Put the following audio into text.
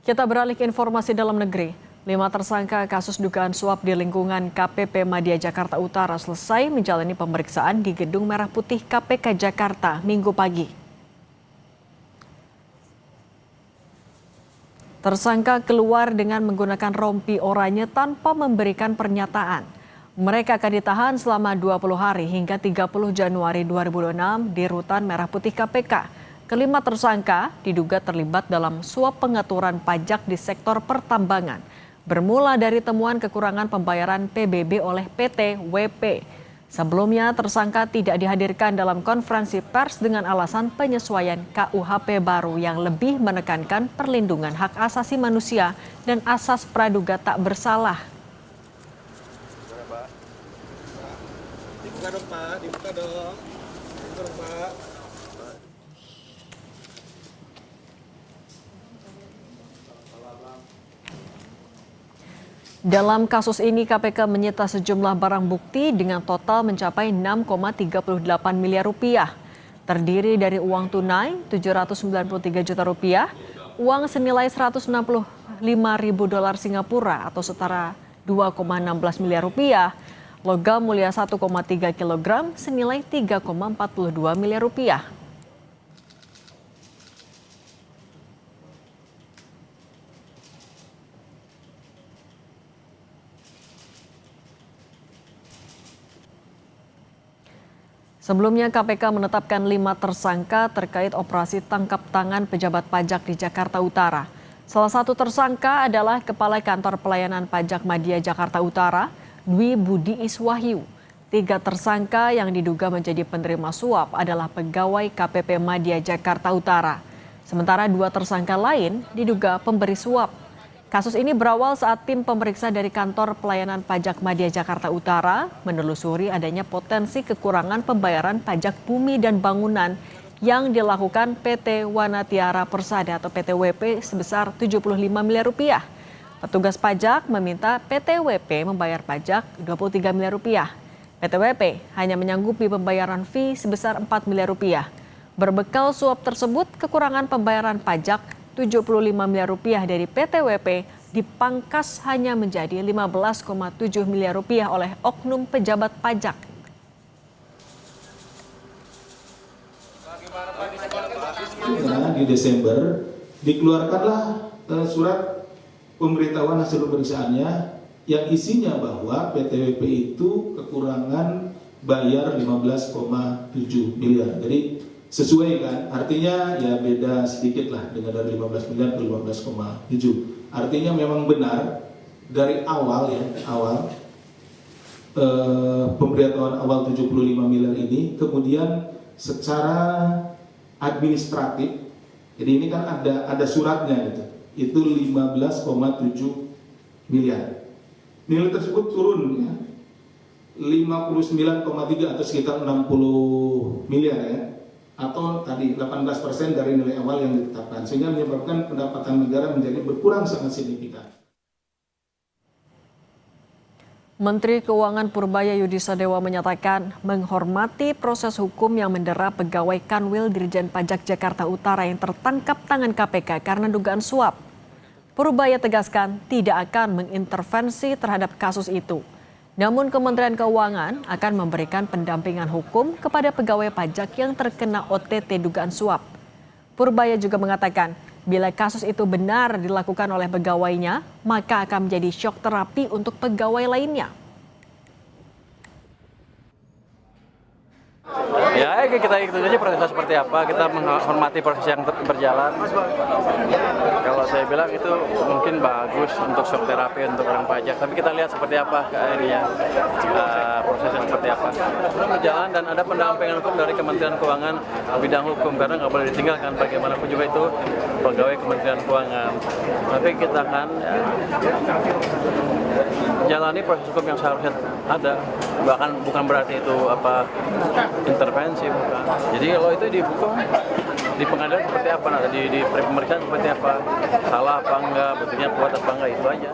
Kita beralih ke informasi dalam negeri. 5 tersangka kasus dugaan suap di lingkungan KPP Madya Jakarta Utara selesai menjalani pemeriksaan di Gedung Merah Putih KPK Jakarta Minggu pagi. Tersangka keluar dengan menggunakan rompi oranye tanpa memberikan pernyataan. Mereka akan ditahan selama 20 hari hingga 30 Januari 2026 di Rutan Merah Putih KPK. Kelima tersangka diduga terlibat dalam suap pengaturan pajak di sektor pertambangan, bermula dari temuan kekurangan pembayaran PBB oleh PT WP. Sebelumnya tersangka tidak dihadirkan dalam konferensi pers dengan alasan penyesuaian KUHP baru yang lebih menekankan perlindungan hak asasi manusia dan asas praduga tak bersalah. Dibuka dong Pak, dibuka dong. Dibuka dong Pak. Dalam kasus ini KPK menyita sejumlah barang bukti dengan total mencapai 6,38 miliar rupiah. Terdiri dari uang tunai 793 juta rupiah, uang senilai 165 ribu dolar Singapura atau setara 2,16 miliar rupiah, logam mulia 1,3 kilogram senilai 3,42 miliar rupiah. Sebelumnya KPK menetapkan 5 tersangka terkait operasi tangkap tangan pejabat pajak di Jakarta Utara. Salah satu tersangka adalah Kepala Kantor Pelayanan Pajak Madya Jakarta Utara, Dwi Budi Iswahyu. 3 tersangka yang diduga menjadi penerima suap adalah pegawai KPP Madya Jakarta Utara. Sementara 2 tersangka lain diduga pemberi suap. Kasus ini berawal saat tim pemeriksa dari Kantor Pelayanan Pajak Madya Jakarta Utara menelusuri adanya potensi kekurangan pembayaran pajak bumi dan bangunan yang dilakukan PT Wanatiara Persada atau PT WP sebesar 75 miliar rupiah. Petugas pajak meminta PT WP membayar pajak 23 miliar rupiah. PT WP hanya menyanggupi pembayaran fee sebesar 4 miliar rupiah. Berbekal suap tersebut, kekurangan pembayaran pajak 75 miliar rupiah dari PT WP dipangkas hanya menjadi 15,7 miliar rupiah oleh oknum pejabat pajak. Di Desember dikeluarkanlah surat pemberitahuan hasil pemeriksaannya yang isinya bahwa PT WP itu kekurangan bayar 15,7 miliar. Jadi sesuai kan, artinya ya beda sedikit lah dengan dari 15 miliar ke 15,7. Artinya memang benar dari awal pemberitahuan awal 75 miliar ini kemudian secara administratif, jadi ini kan ada suratnya gitu, itu 15,7 miliar. Nilai tersebut turun ya, 59,3 atau sekitar 60 miliar ya, atau tadi 18% dari nilai awal yang ditetapkan, sehingga menyebabkan pendapatan negara menjadi berkurang sangat signifikan. Menteri Keuangan Purbaya Yudisadewa menyatakan menghormati proses hukum yang mendera pegawai Kanwil Dirjen Pajak Jakarta Utara yang tertangkap tangan KPK karena dugaan suap. Purbaya tegaskan tidak akan mengintervensi terhadap kasus itu. Namun Kementerian Keuangan akan memberikan pendampingan hukum kepada pegawai pajak yang terkena OTT dugaan suap. Purbaya juga mengatakan bila kasus itu benar dilakukan oleh pegawainya, maka akan menjadi syok terapi untuk pegawai lainnya. Ya, kita ikutin aja prosesnya seperti apa, kita menghormati proses yang berjalan. Kalau saya bilang itu mungkin bagus untuk shock terapi untuk orang pajak, tapi kita lihat seperti apa prosesnya seperti apa. Berjalan dan ada pendampingan hukum dari Kementerian Keuangan bidang hukum, karena nggak boleh ditinggalkan bagaimanapun juga itu pegawai Kementerian Keuangan. Tapi kita akan jalani proses hukum yang seharusnya ada, bahkan bukan berarti itu intervensi, bukan. Jadi kalau itu di hukum, di pengadilan seperti apa, di pemeriksaan seperti apa, salah apa enggak, buktinya kuat apa enggak, itu aja.